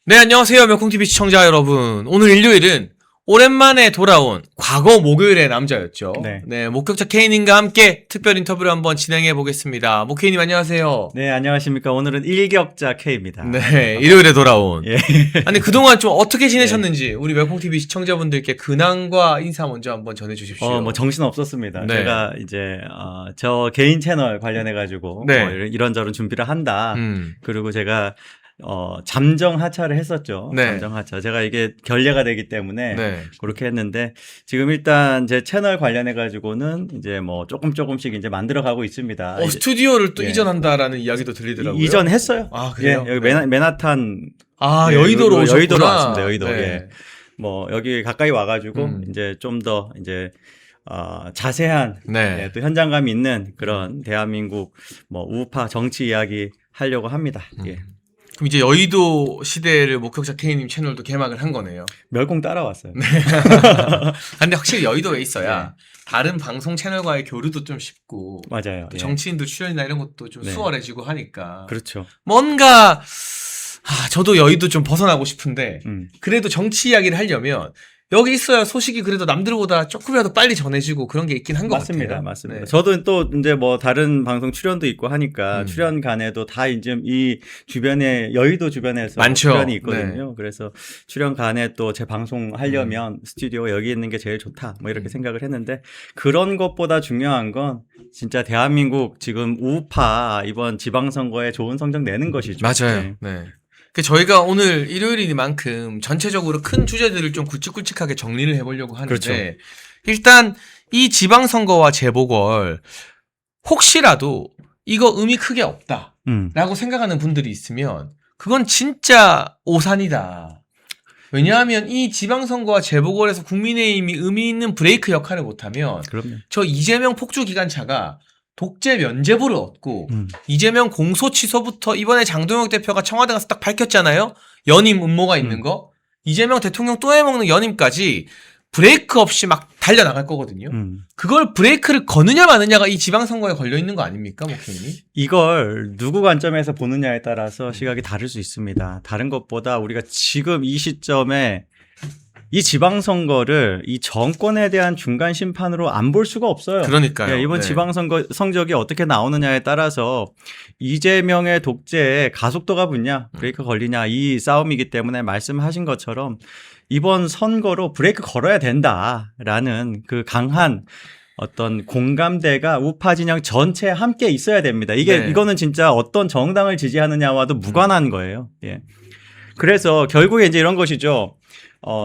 네, 안녕하세요. 명콩TV 시청자 여러분. 오늘 일요일은 오랜만에 돌아온 과거 목요일의 남자였죠. 네. 목격자 K님과 함께 특별 인터뷰를 한번 진행해 보겠습니다. K님 안녕하세요. 네, 안녕하십니까. 오늘은 일격자 K입니다. 네, 일요일에 돌아온. 예. 아니, 그동안 좀 어떻게 지내셨는지 우리 명콩TV 시청자분들께 근황과 인사 먼저 한번 전해 주십시오. 뭐 정신 없었습니다. 네. 제가 이제 저 개인 채널 관련해 가지고 네. 뭐 이런저런 준비를 한다. 음. 그리고 제가 잠정 하차를 했었죠. 네. 잠정 하차. 제가 이게 결례가 되기 때문에 네. 그렇게 했는데 지금 일단 제 채널 관련해 가지고는 이제 뭐 조금씩 이제 만들어 가고 있습니다. 스튜디오를 또 예. 이전한다라는 이야기도 들리더라고요. 이전했어요. 아, 그래요? 예, 여기 네. 맨하탄 아, 네, 여의도로 오셨구나. 여의도로 왔습니다. 여의도. 네. 예. 뭐 여기 가까이 와가지고 이제 좀 더 이제 자세한 네. 예, 또 현장감 있는 그런 대한민국 뭐 우파 정치 이야기 하려고 합니다. 예. 그럼 이제 여의도 시대를 목격자 K님 채널도 개막을 한 거네요. 멸공 따라왔어요. 근데 확실히 여의도에 있어야 네. 다른 방송 채널과의 교류도 좀 쉽고 맞아요. 또 예. 정치인들 출연이나 이런 것도 좀 네. 수월해지고 하니까 그렇죠. 뭔가 저도 여의도 좀 벗어나고 싶은데 그래도 정치 이야기를 하려면 여기 있어야 소식이 그래도 남들보다 조금이라도 빨리 전해지고 그런 게 있긴 한 것 같아요. 맞습니다. 네. 저도 또 이제 뭐 다른 방송 출연도 있고 하니까 출연 간에도 다 이제 이 주변에 여의도 주변에서 많죠. 출연이 있거든요. 그래서 출연 간에 또 제 방송 하려면 스튜디오 여기 있는 게 제일 좋다. 뭐 이렇게 생각을 했는데 그런 것보다 중요한 건 진짜 대한민국 지금 우파 이번 지방선거에 좋은 성적 내는 것이죠. 맞아요. 네. 네. 저희가 오늘 일요일이니만큼 전체적으로 큰 주제들을 좀 굵직굵직하게 정리를 해보려고 하는데 그렇죠. 일단 이 지방선거와 재보궐 혹시라도 이거 의미 크게 없다라고 생각하는 분들이 있으면 그건 진짜 오산이다. 왜냐하면 이 지방선거와 재보궐에서 국민의힘이 의미 있는 브레이크 역할을 못하면 그럼요. 저 이재명 폭주기관차가 독재 면죄부를 얻고 이재명 공소 취소부터 이번에 장동혁 대표가 청와대 가서 딱 밝혔잖아요. 연임 음모가 있는 거. 이재명 대통령 또 해먹는 연임까지 브레이크 없이 막 달려나갈 거거든요. 그걸 브레이크를 거느냐 마느냐가 이 지방선거에 걸려있는 거 아닙니까? 목회님? 이걸 누구 관점에서 보느냐에 따라서 시각이 다를 수 있습니다. 다른 것보다 우리가 지금 이 시점에 이 지방선거를 이 정권에 대한 중간 심판으로 안 볼 수가 없어요. 그러니까요. 예, 이번 네. 지방선거 성적이 어떻게 나오느냐에 따라서 이재명의 독재에 가속도가 붙냐, 브레이크 걸리냐 이 싸움이기 때문에 말씀하신 것처럼 이번 선거로 브레이크 걸어야 된다라는 그 강한 어떤 공감대가 우파 진영 전체에 함께 있어야 됩니다. 이거는 진짜 어떤 정당을 지지하느냐와도 무관한 거예요. 예. 그래서 결국에 이제 이런 것이죠.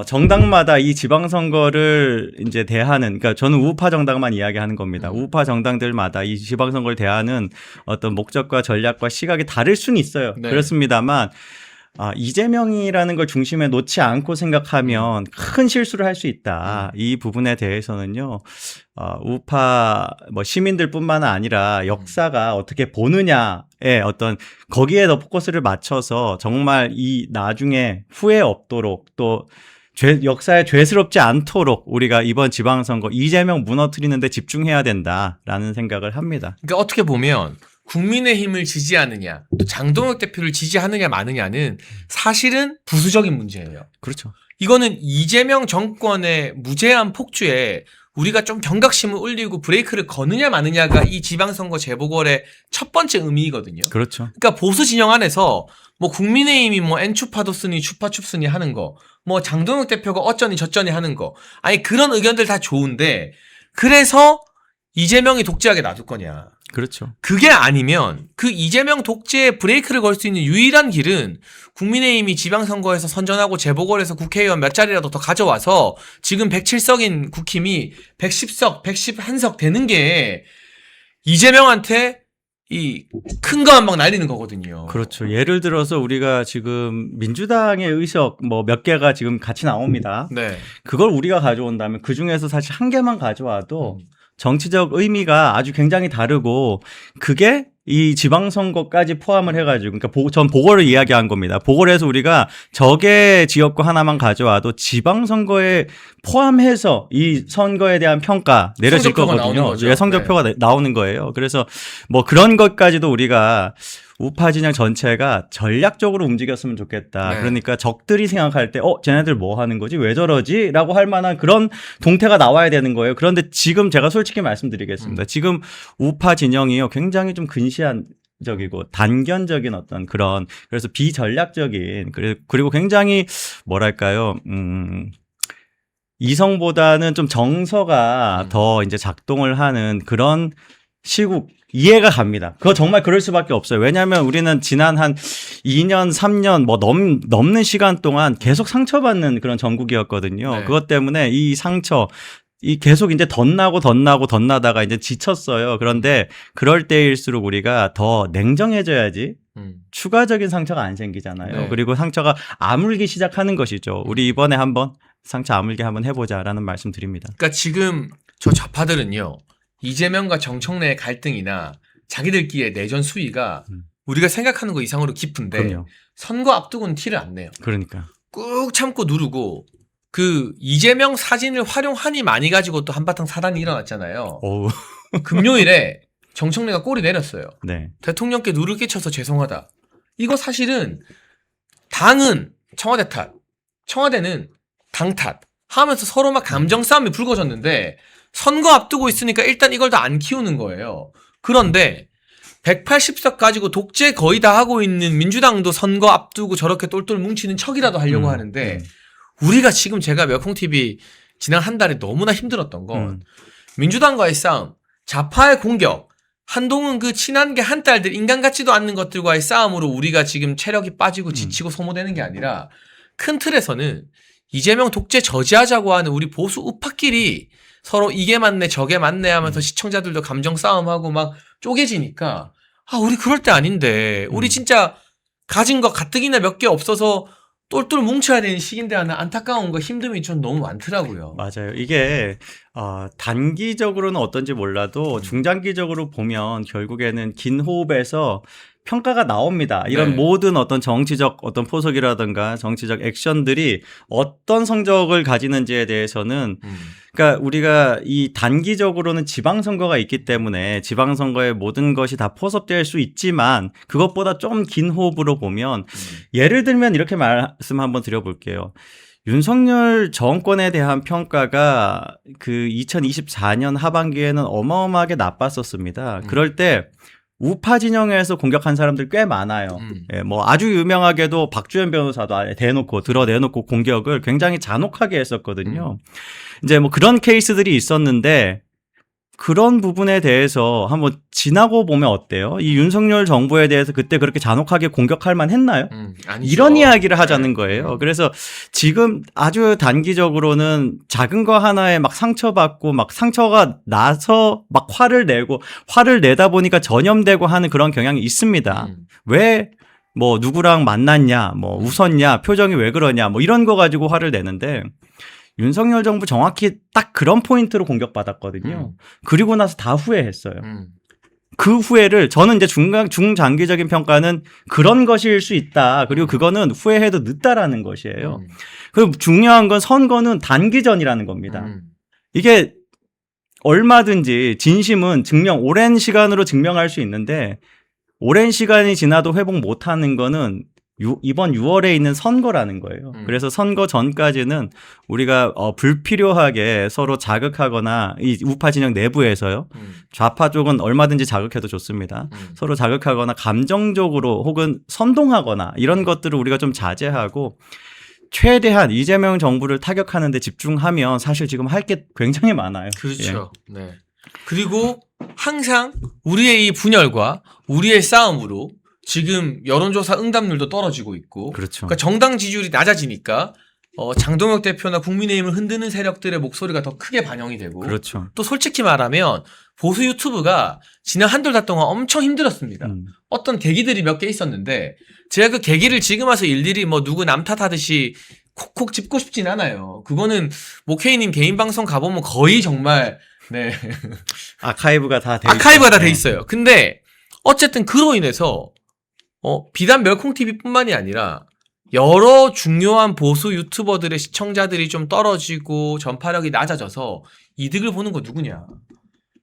정당마다 이 지방선거를 이제 대하는, 그러니까 저는 우파 정당만 이야기하는 겁니다. 우파 정당들마다 이 지방선거를 대하는 어떤 목적과 전략과 시각이 다를 수는 있어요. 네. 그렇습니다만, 이재명이라는 걸 중심에 놓지 않고 생각하면 큰 실수를 할 수 있다. 이 부분에 대해서는요, 우파 뭐 시민들뿐만 아니라 역사가 어떻게 보느냐에 어떤 거기에 더 포커스를 맞춰서 정말 이 나중에 후회 없도록 또 역사에 죄스럽지 않도록 우리가 이번 지방선거 이재명 무너뜨리는 데 집중해야 된다라는 생각을 합니다. 그러니까 어떻게 보면 국민의힘을 지지하느냐 또 장동혁 대표를 지지하느냐 마느냐는 사실은 부수적인 문제예요. 그렇죠. 이거는 이재명 정권의 무제한 폭주에 우리가 좀 경각심을 올리고 브레이크를 거느냐 마느냐가 이 지방선거 재보궐의 첫 번째 의미이거든요. 그렇죠. 그러니까 보수 진영 안에서 뭐 국민의힘이 뭐 엔추파도 쓰니 추파춥쓰니 하는 거, 뭐 장동혁 대표가 어쩌니 저쩌니 하는 거, 아니 그런 의견들 다 좋은데 그래서 이재명이 독재하게 놔둘 거냐? 그렇죠. 그게 아니면 그 이재명 독재에 브레이크를 걸 수 있는 유일한 길은 국민의힘이 지방선거에서 선전하고 재보궐에서 국회의원 몇 자리라도 더 가져와서 지금 107석인 국힘이 110석, 111석 되는 게 이재명한테 이 큰 거 한 방 날리는 거거든요. 그렇죠. 예를 들어서 우리가 지금 민주당의 의석 뭐 몇 개가 지금 같이 나옵니다. 네. 그걸 우리가 가져온다면 그 중에서 사실 한 개만 가져와도 정치적 의미가 아주 굉장히 다르고 그게 이 지방선거까지 포함을 해가지고 그러니까 전 보궐을 이야기한 겁니다. 보궐에서 우리가 적의 지역구 하나만 가져와도 지방선거에 포함해서 이 선거에 대한 평가 내려질 성적표가 거거든요. 나오는 거죠. 예, 성적표가 나오는 거예요. 그래서 뭐 그런 것까지도 우리가 우파 진영 전체가 전략적으로 움직였으면 좋겠다. 네. 그러니까 적들이 생각할 때 쟤네들 뭐 하는 거지? 왜 저러지? 라고 할 만한 그런 동태가 나와야 되는 거예요. 그런데 지금 제가 솔직히 말씀드리겠습니다. 지금 우파 진영이요. 굉장히 좀 근시안적이고 단견적인 어떤 그런 그래서 비전략적인 그리고 굉장히 뭐랄까요? 이성보다는 좀 정서가 더 이제 작동을 하는 그런 시국 이해가 갑니다. 그거 정말 그럴 수밖에 없어요. 왜냐하면 우리는 지난 한 2년, 3년 뭐 넘는 시간 동안 계속 상처받는 그런 전국이었거든요. 네. 그것 때문에 이 상처 계속 이제 덧나다가 이제 지쳤어요. 그런데 그럴 때일수록 우리가 더 냉정해져야지 추가적인 상처가 안 생기잖아요. 네. 그리고 상처가 아물기 시작하는 것이죠. 우리 이번에 한번 상처 아물게 한번 해보자라는 말씀 드립니다. 그러니까 지금 저 좌파들은요. 이재명과 정청래의 갈등이나 자기들끼리의 내전 수위가 우리가 생각하는 것 이상으로 깊은데 그럼요. 선거 앞두고는 티를 안 내요. 그러니까. 꾹 참고 누르고 그 이재명 사진을 활용하니 많이 가지고 또 한바탕 사단이 일어났잖아요. 어우. 금요일에 정청래가 꼬리 내렸어요. 네. 대통령께 누를 끼쳐서 죄송하다. 이거 사실은 당은 청와대 탓, 청와대는 당 탓 하면서 서로 막 감정 싸움이 불거졌는데 선거 앞두고 있으니까 일단 이걸 다 안 키우는 거예요. 그런데 180석 가지고 독재 거의 다 하고 있는 민주당도 선거 앞두고 저렇게 똘똘 뭉치는 척이라도 하려고 하는데 우리가 지금 제가 멸콩TV 지난 한 달에 너무나 힘들었던 건 민주당과의 싸움, 좌파의 공격, 한동훈 그 친한 게 한 딸들 인간 같지도 않는 것들과의 싸움으로 우리가 지금 체력이 빠지고 지치고 소모되는 게 아니라 큰 틀에서는 이재명 독재 저지하자고 하는 우리 보수 우파끼리 서로 이게 맞네 저게 맞네 하면서 시청자들도 감정 싸움하고 막 쪼개지니까 우리 그럴 때 아닌데 우리 진짜 가진 거 가뜩이나 몇 개 없어서 똘똘 뭉쳐야 되는 시기인데 하나 안타까운 거 힘듦이 좀 너무 많더라고요. 맞아요. 이게 단기적으로는 어떤지 몰라도 중장기적으로 보면 결국에는 긴 호흡에서 평가가 나옵니다. 이런 네. 모든 어떤 정치적 어떤 포석이라든가 정치적 액션들이 어떤 성적을 가지는지에 대해서는 그러니까 우리가 이 단기적으로는 지방선거가 있기 때문에 지방선거의 모든 것이 다 포섭될 수 있지만 그것보다 좀 긴 호흡으로 보면 예를 들면 이렇게 말씀 한번 드려볼게요. 윤석열 정권에 대한 평가가 그 2024년 하반기에는 어마어마하게 나빴었습니다. 그럴 때 우파 진영에서 공격한 사람들 꽤 많아요. 예, 뭐 아주 유명하게도 박주현 변호사도 아예 드러내놓고 공격을 굉장히 잔혹하게 했었거든요. 이제 뭐 그런 케이스들이 있었는데 그런 부분에 대해서 한번 지나고 보면 어때요? 이 윤석열 정부에 대해서 그때 그렇게 잔혹하게 공격할 만 했나요? 아니죠. 이런 이야기를 하자는 거예요. 그래서 지금 아주 단기적으로는 작은 거 하나에 막 상처받고 막 상처가 나서 막 화를 내다 보니까 전염되고 하는 그런 경향이 있습니다. 왜 뭐 누구랑 만났냐, 뭐 웃었냐, 표정이 왜 그러냐, 뭐 이런 거 가지고 화를 내는데 윤석열 정부 정확히 딱 그런 포인트로 공격받았거든요. 그리고 나서 다 후회했어요. 그 후회를 저는 이제 중장기적인 평가는 그런 것일 수 있다. 그리고 그거는 후회해도 늦다라는 것이에요. 그리고 중요한 건 선거는 단기전이라는 겁니다. 이게 얼마든지 진심은 오랜 시간으로 증명할 수 있는데 오랜 시간이 지나도 회복 못하는 거는 이번 6월에 있는 선거라는 거예요. 그래서 선거 전까지는 우리가 불필요하게 서로 자극하거나 이 우파 진영 내부에서요. 좌파 쪽은 얼마든지 자극해도 좋습니다. 서로 자극하거나 감정적으로 혹은 선동하거나 이런 것들을 우리가 좀 자제하고 최대한 이재명 정부를 타격하는 데 집중하면 사실 지금 할 게 굉장히 많아요. 그렇죠. 예. 네. 그리고 항상 우리의 이 분열과 우리의 싸움으로 지금 여론조사 응답률도 떨어지고 있고, 그렇죠. 그러니까 정당 지지율이 낮아지니까 장동혁 대표나 국민의힘을 흔드는 세력들의 목소리가 더 크게 반영이 되고, 그렇죠. 또 솔직히 말하면 보수 유튜브가 지난 한두 달 동안 엄청 힘들었습니다. 어떤 계기들이 몇 개 있었는데 제가 그 계기를 지금 와서 일일이 뭐 누구 남 탓하듯이 콕콕 짚고 싶진 않아요. 그거는 모케이님 개인 방송 가보면 거의 정말 네 아카이브가 다 돼 있어요. 근데 어쨌든 그로 인해서 비단 멸콩TV뿐만이 아니라 여러 중요한 보수 유튜버들의 시청자들이 좀 떨어지고 전파력이 낮아져서 이득을 보는 거 누구냐?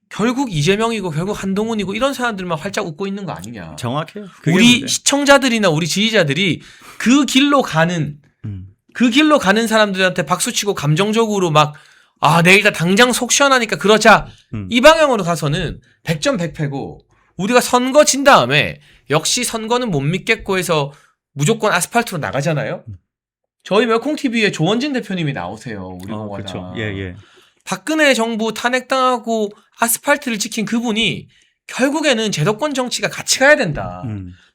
결국 이재명이고 결국 한동훈이고 이런 사람들만 활짝 웃고 있는 거 아니냐. 정확해요. 그게 우리 문제예요. 시청자들이나 우리 지지자들이 그 길로 가는 사람들한테 박수치고 감정적으로 막 내일 다 당장 속 시원하니까 그러자 이 방향으로 가서는 100점 100패고 우리가 선거 진 다음에 역시 선거는 못 믿겠고 해서 무조건 아스팔트로 나가잖아요. 저희 멸콩TV에 조원진 대표님이 나오세요. 우리 공화당. 그렇죠. 예. 박근혜 정부 탄핵당하고 아스팔트를 지킨 그분이 결국에는 제도권 정치가 같이 가야 된다.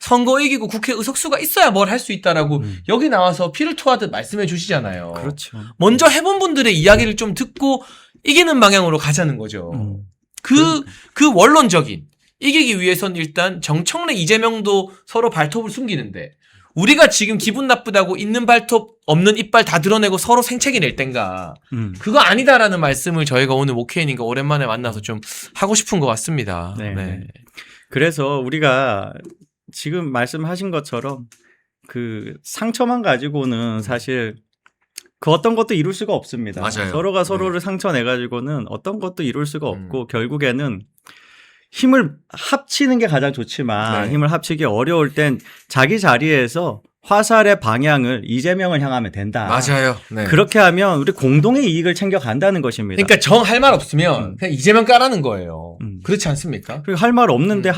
선거 이기고 국회 의석수가 있어야 뭘 할 수 있다라고 여기 나와서 피를 토하듯 말씀해 주시잖아요. 그렇죠. 먼저 해본 분들의 이야기를 좀 듣고 이기는 방향으로 가자는 거죠. 그 원론적인 이기기 위해선 일단 정청래 이재명도 서로 발톱을 숨기는데 우리가 지금 기분 나쁘다고 있는 발톱 없는 이빨 다 드러내고 서로 생채기 낼 땐가 그거 아니다라는 말씀을 저희가 오늘 목회인인가 오랜만에 만나서 좀 하고 싶은 것 같습니다. 네. 그래서 우리가 지금 말씀하신 것처럼 그 상처만 가지고는 사실 그 어떤 것도 이룰 수가 없습니다. 맞아요. 서로가 서로를 상처내 가지고는 어떤 것도 이룰 수가 없고 결국에는 힘을 합치는 게 가장 좋지만 힘을 합치기 어려울 땐 자기 자리에서 화살의 방향을 이재명을 향하면 된다. 맞아요. 네. 그렇게 하면 우리 공동의 이익을 챙겨간다는 것입니다. 그러니까 정 할 말 없으면 그냥 이재명 까라는 거예요. 그렇지 않습니까? 그리고 할 말 없는데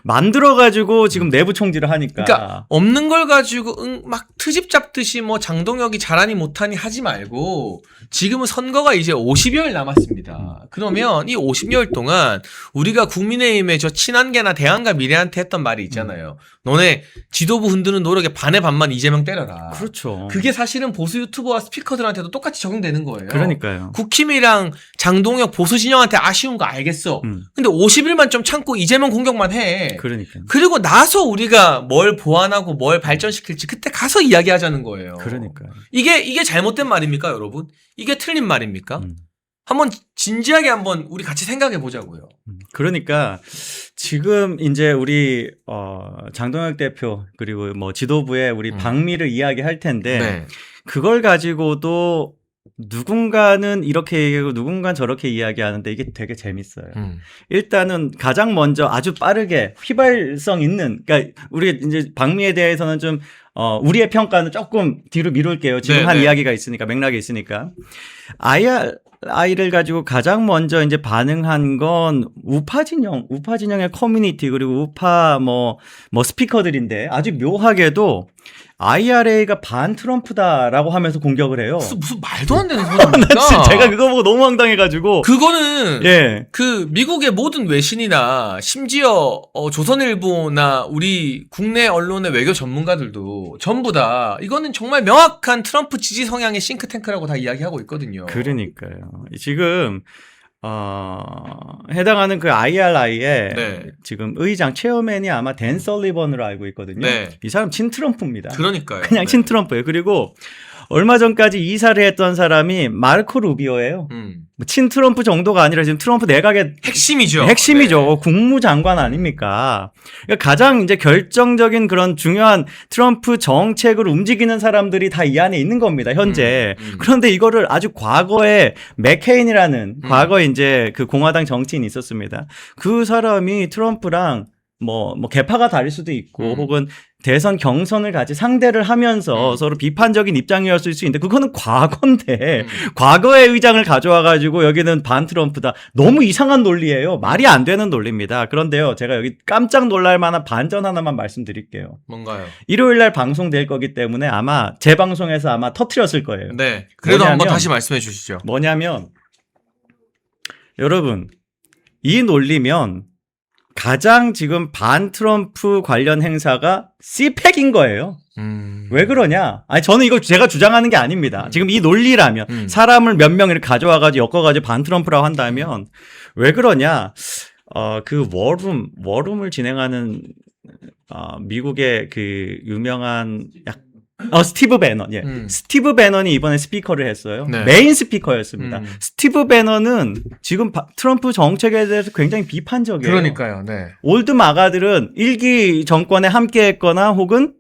만들어가지고 지금 내부 총질을 하니까. 그러니까 없는 걸 가지고 막 트집 잡듯이 뭐 장동혁이 잘하니 못하니 하지 말고 지금은 선거가 이제 50여일 남았습니다. 그러면 이 50여일 동안 우리가 국민의힘의 저 친한계나 대안과 미래한테 했던 말이 있잖아요. 너네 지도부 흔드는 노력에 반의 반만 이재명 때려라. 그렇죠. 그게 사실은 보수 유튜버와 스피커들한테도 똑같이 적용되는 거예요. 그러니까요. 국힘이랑 장동혁 보수 진영한테 아쉬운 거 알겠어. 근데 50일만 좀 참고 이재명 공격만 해. 그러니까요. 그리고 나서 우리가 뭘 보완하고 뭘 발전시킬지 그때 가서 이야기하자는 거예요. 그러니까요. 이게 잘못된 말입니까, 여러분? 이게 틀린 말입니까? 한번 진지하게 한번 우리 같이 생각해 보자고요. 그러니까 지금 이제 우리 장동혁 대표 그리고 뭐 지도부의 우리 방미를 이야기할 텐데 그걸 가지고도 누군가는 이렇게 얘기하고 누군가는 저렇게 이야기하는데 이게 되게 재밌어요. 일단은 가장 먼저 아주 빠르게 휘발성 있는, 그러니까 우리 이제 방미에 대해서는 좀 우리의 평가는 조금 뒤로 미룰게요. 지금 한 이야기가 있으니까 맥락이 있으니까. IR을 가지고 가장 먼저 이제 반응한 건 우파 진영의 커뮤니티 그리고 우파 뭐 스피커들인데 아주 묘하게도 IRA가 반 트럼프다라고 하면서 공격을 해요. 무슨 말도 안 되는 소리입니까? 제가 그거 보고 너무 황당해가지고. 그거는 그 미국의 모든 외신이나 심지어 조선일보나 우리 국내 언론의 외교 전문가들도 전부 다 이거는 정말 명확한 트럼프 지지 성향의 싱크탱크라고 다 이야기하고 있거든요. 그러니까요. 지금 해당하는 그 IRI의 지금 의장 체어맨이 아마 댄 설리번으로 알고 있거든요. 이 사람 친트럼프입니다. 그러니까요. 그냥 친트럼프예요. 그리고 얼마 전까지 이사를 했던 사람이 마르코 루비오예요. 친트럼프 정도가 아니라 지금 트럼프 내각의 핵심이죠. 국무장관 아닙니까? 그러니까 가장 이제 결정적인 그런 중요한 트럼프 정책을 움직이는 사람들이 다 이 안에 있는 겁니다. 현재. 그런데 이거를 아주 과거에 맥케인이라는 과거에 이제 그 공화당 정치인이 있었습니다. 그 사람이 트럼프랑 뭐 계파가 다를 수도 있고 혹은 대선 경선을 같이 상대를 하면서 서로 비판적인 입장이었을 수 있는데 그거는 과거인데 과거의 의장을 가져와가지고 여기는 반 트럼프다. 너무 이상한 논리예요. 말이 안 되는 논리입니다. 그런데요, 제가 여기 깜짝 놀랄 만한 반전 하나만 말씀드릴게요. 뭔가요? 일요일 날 방송될 거기 때문에 아마 제 방송에서 아마 터트렸을 거예요. 네. 그래도 한번 다시 말씀해 주시죠. 뭐냐면 여러분 이 논리면 가장 지금 반 트럼프 관련 행사가 CPEC인 거예요. 왜 그러냐? 아니 저는 이거 제가 주장하는 게 아닙니다. 지금 이 논리라면 사람을 몇 명을 가져와가지고 엮어가지고 반 트럼프라고 한다면 왜 그러냐? 그 워룸을 진행하는 미국의 그 유명한 스티브 배넌. 스티브 배넌이 이번에 스피커를 했어요. 메인 스피커였습니다. 스티브 배넌은 지금 트럼프 정책에 대해서 굉장히 비판적이에요. 그러니까요. 올드 마가들은 일기 정권에 함께 했거나 혹은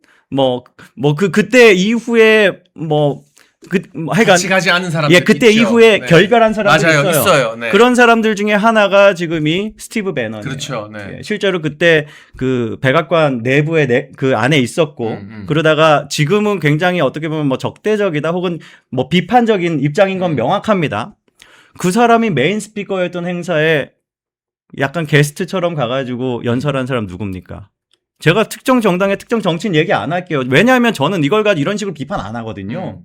그때 이후에 하여간 같이 가지 않은 사람들 예, 그때 있죠. 이후에 네. 결별한 사람들 맞아요. 있어요. 네. 그런 사람들 중에 하나가 지금 이 스티브 배넌이에요. 그렇죠. 네. 예, 실제로 그때 그 백악관 내부에 그 안에 있었고 그러다가 지금은 굉장히 어떻게 보면 뭐 적대적이다 혹은 뭐 비판적인 입장인 건 명확합니다. 그 사람이 메인 스피커였던 행사에 약간 게스트처럼 가가지고 연설한 사람 누굽니까? 제가 특정 정당의 특정 정치인 얘기 안 할게요. 왜냐하면 저는 이걸 가지고 이런 식으로 비판 안 하거든요.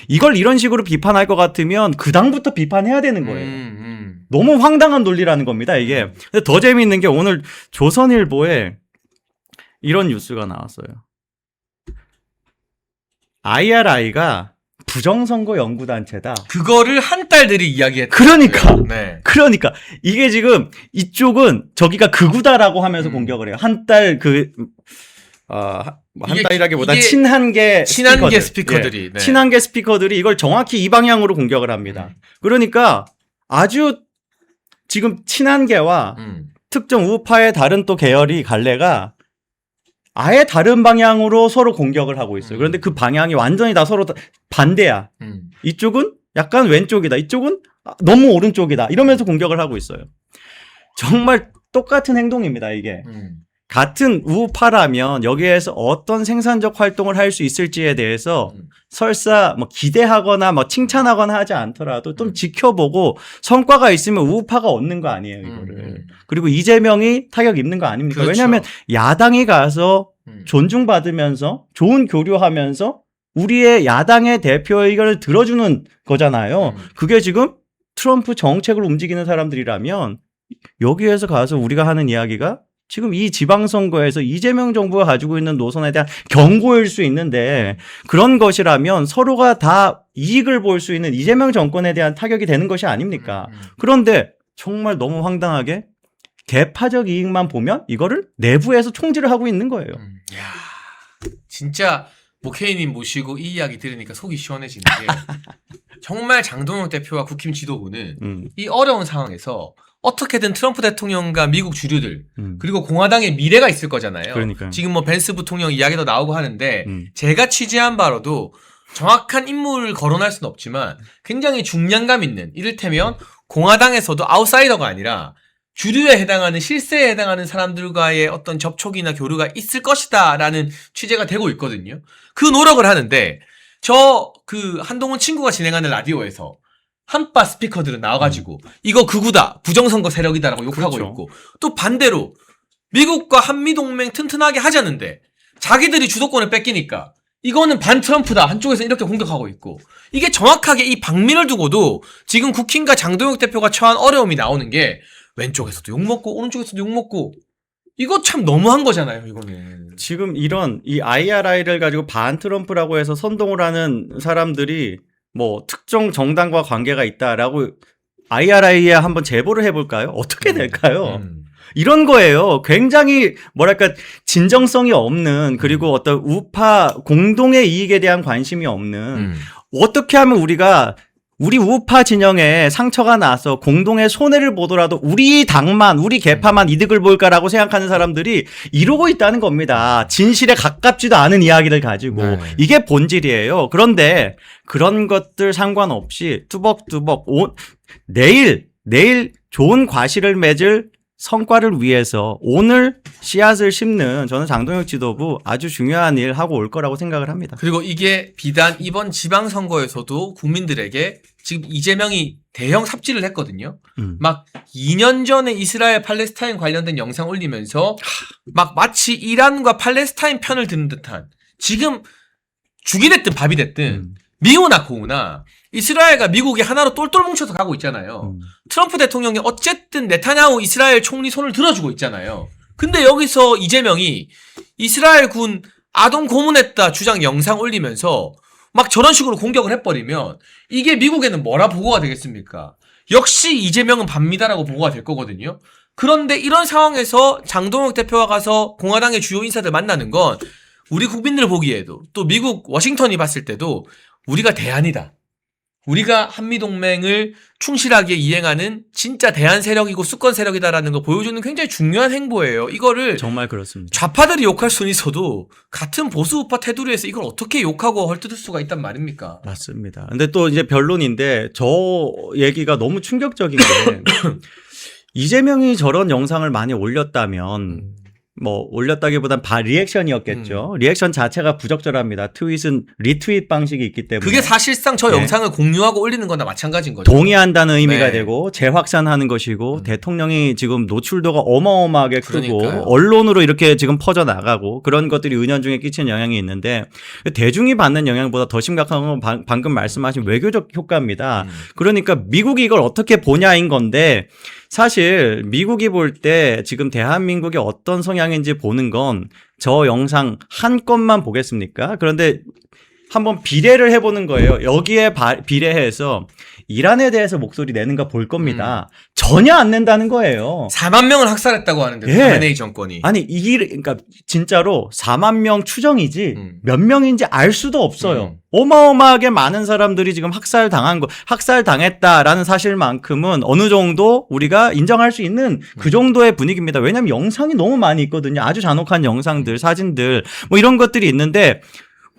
이걸 이런 식으로 비판할 것 같으면 그 당부터 비판해야 되는 거예요. 너무 황당한 논리라는 겁니다, 이게. 근데 더 재미있는 게 오늘 조선일보에 이런 뉴스가 나왔어요. IRI가 부정선거 연구단체다. 그거를 한딸들이 이야기했다. 그러니까 이게 지금 이쪽은 저기가 극우다라고 하면서 공격을 해요. 한딸 한딸이라기보다 친한계 스피커들이 예. 네. 친한계 스피커들이 이걸 정확히 이 방향으로 공격을 합니다. 그러니까 아주 지금 친한계와 특정 우파의 다른 또 계열이 갈래가 아예 다른 방향으로 서로 공격을 하고 있어요. 그런데 그 방향이 완전히 다 서로 반대야. 이쪽은 약간 왼쪽이다. 이쪽은 너무 오른쪽이다. 이러면서 공격을 하고 있어요. 정말 똑같은 행동입니다, 이게. 같은 우파라면 여기에서 어떤 생산적 활동을 할 수 있을지에 대해서 설사 뭐 기대하거나 뭐 칭찬하거나 하지 않더라도 좀 지켜보고 성과가 있으면 우파가 얻는 거 아니에요, 이거를. 그리고 이재명이 타격 입는 거 아닙니까? 그렇죠. 왜냐하면 야당이 가서 존중받으면서 좋은 교류하면서 우리의 야당의 대표 의견을 들어주는 거잖아요. 그게 지금 트럼프 정책을 움직이는 사람들이라면 여기에서 가서 우리가 하는 이야기가 지금 이 지방선거에서 이재명 정부가 가지고 있는 노선에 대한 경고일 수 있는데 그런 것이라면 서로가 다 이익을 볼 수 있는 이재명 정권에 대한 타격이 되는 것이 아닙니까? 그런데 정말 너무 황당하게 개파적 이익만 보면 이거를 내부에서 총질을 하고 있는 거예요. 야, 진짜 목회인님 모시고 이 이야기 들으니까 속이 시원해지는 게 정말 장동영 대표와 국힘 지도부는 이 어려운 상황에서 어떻게든 트럼프 대통령과 미국 주류들 그리고 공화당의 미래가 있을 거잖아요. 그러니까요. 지금 뭐 벤스 부통령 이야기도 나오고 하는데 제가 취재한 바로도 정확한 인물을 거론할 수는 없지만 굉장히 중량감 있는 이를테면 공화당에서도 아웃사이더가 아니라 주류에 해당하는 실세에 해당하는 사람들과의 어떤 접촉이나 교류가 있을 것이다라는 취재가 되고 있거든요. 그 노력을 하는데 한동훈 친구가 진행하는 라디오에서 한파 스피커들은 나와가지고 이거 극우다 부정선거 세력이다라고 욕하고 그렇죠. 있고 또 반대로 미국과 한미동맹 튼튼하게 하자는데 자기들이 주도권을 뺏기니까 이거는 반 트럼프다 한쪽에서 이렇게 공격하고 있고 이게 정확하게 이 방미를 두고도 지금 국힘과 장동혁 대표가 처한 어려움이 나오는 게 왼쪽에서도 욕먹고 오른쪽에서도 욕먹고 이거 참 너무한 거잖아요 이거는. 지금 이런 이 IRI를 가지고 반 트럼프라고 해서 선동을 하는 사람들이 뭐 특정 정당과 관계가 있다라고 IRI에 한번 제보를 해볼까요? 어떻게 될까요? 이런 거예요. 굉장히 뭐랄까 진정성이 없는 그리고 어떤 우파 공동의 이익에 대한 관심이 없는 어떻게 하면 우리 우파 진영에 상처가 나서 공동의 손해를 보더라도 우리 당만 우리 개파만 이득을 볼까라고 생각하는 사람들이 이러고 있다는 겁니다. 진실에 가깝지도 않은 이야기를 가지고 이게 본질이에요. 그런데 그런 것들 상관없이 뚜벅뚜벅 내일 좋은 과실을 맺을 성과를 위해서 오늘 씨앗을 심는 저는 장동혁 지도부 아주 중요한 일 하고 올 거라고 생각을 합니다. 그리고 이게 비단 이번 지방선거에서도 국민들에게 지금 이재명이 대형 삽질을 했거든요. 막 2년 전에 이스라엘 팔레스타인 관련된 영상 올리면서 막 마치 이란과 팔레스타인 편을 드는 듯한 지금 죽이 됐든 밥이 됐든 미우나 고우나 이스라엘과 미국이 하나로 똘똘 뭉쳐서 가고 있잖아요. 트럼프 대통령이 어쨌든 네타냐후 이스라엘 총리 손을 들어주고 있잖아요. 근데 여기서 이재명이 이스라엘 군 아동 고문했다 주장 영상 올리면서 막 저런 식으로 공격을 해버리면 이게 미국에는 뭐라 보고가 되겠습니까? 역시 이재명은 반미다라고 보고가 될 거거든요. 그런데 이런 상황에서 장동혁 대표가 가서 공화당의 주요 인사들 만나는 건 우리 국민들 보기에도 또 미국 워싱턴이 봤을 때도 우리가 대안이다. 우리가 한미동맹을 충실하게 이행하는 진짜 대한 세력이고 수권 세력이다라는 거 보여주는 굉장히 중요한 행보예요. 이거를 정말 그렇습니다. 좌파들이 욕할 수는 있어도 같은 보수 우파 테두리에서 이걸 어떻게 욕하고 헐뜯을 수가 있단 말입니까? 맞습니다. 근데 또 이제 변론인데 저 얘기가 너무 충격적인 게 이재명이 저런 영상을 많이 올렸다면 뭐 올렸다기보단 리액션이었겠죠. 리액션 자체가 부적절합니다. 트윗은 리트윗 방식이 있기 때문에 그게 사실상 저 네. 영상을 공유하고 올리는 거나 마찬가지인 거죠. 동의한다는 의미가 네. 되고 재확산하는 것이고 대통령이 지금 노출도가 어마어마하게 크고 그러니까요. 언론으로 이렇게 지금 퍼져나가고 그런 것들이 은연중에 끼치는 영향이 있는데 대중이 받는 영향보다 더 심각한 건 방금 말씀하신 외교적 효과입니다. 그러니까 미국이 이걸 어떻게 보냐인 건데 사실 미국이 볼 때 지금 대한민국이 어떤 성향인지 보는 건 저 영상 한 건만 보겠습니까? 그런데 한번 비례를 해보는 거예요. 여기에 비례해서 이란에 대해서 목소리 내는가 볼 겁니다. 전혀 안 낸다는 거예요. 4만 명을 학살했다고 하는데 예. 카메네이 정권이. 아니 그러니까 진짜로 4만 명 추정이지 몇 명인지 알 수도 없어요. 어마어마하게 많은 사람들이 지금 학살당했다라는 사실만큼은 어느 정도 우리가 인정할 수 있는 그 정도의 분위기입니다. 왜냐하면 영상이 너무 많이 있거든요. 아주 잔혹한 영상들, 사진들 뭐 이런 것들이 있는데